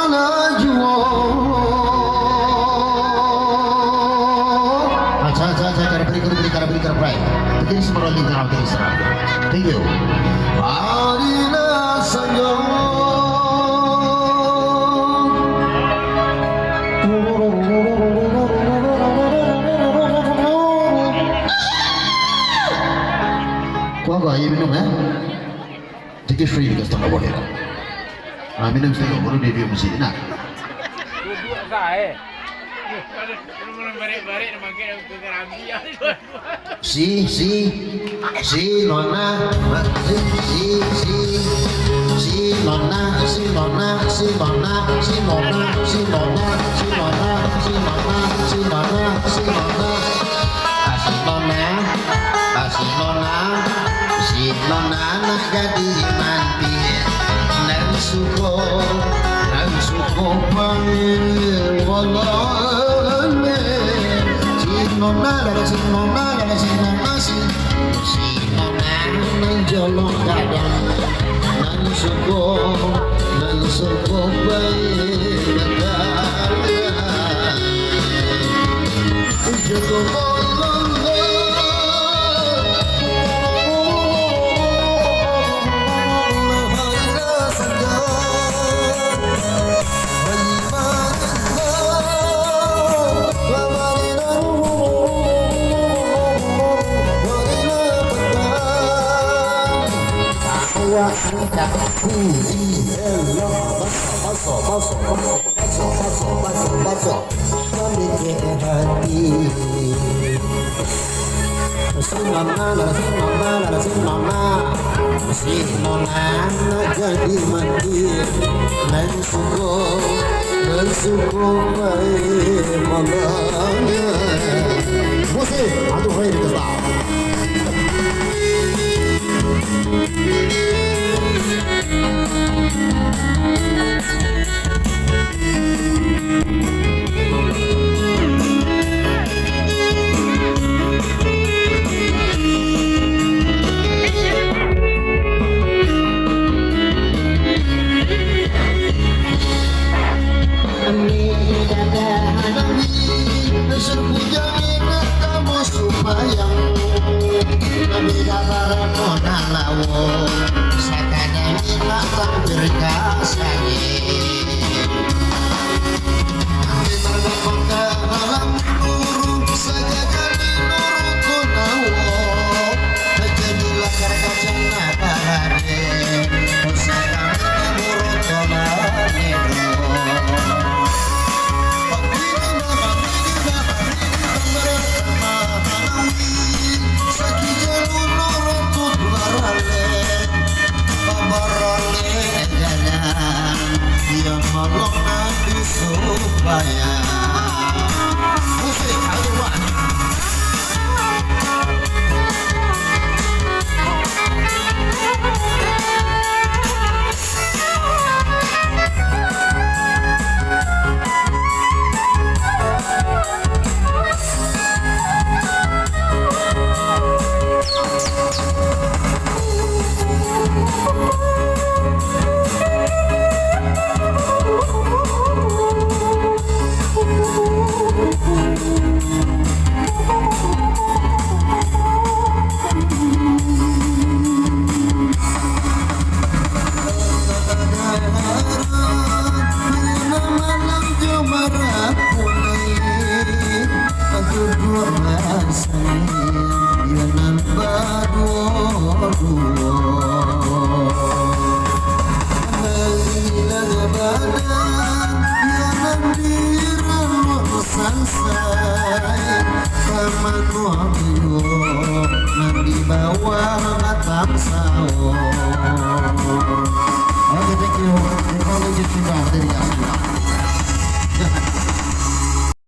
Thank you. Adina Sanjo. Kau agak ayam minum ya? Tiket free dekat setengah boleh lah. Minum setengah baru dia mesti nak. Duduk saya. Si nona nak jadi mati nan suko panggil wallah Sinona menjolok kadang nan suko baik jodoh Sinona jadi mati dan suku baik malangnya musik aduh hai dikasih Nabi bawa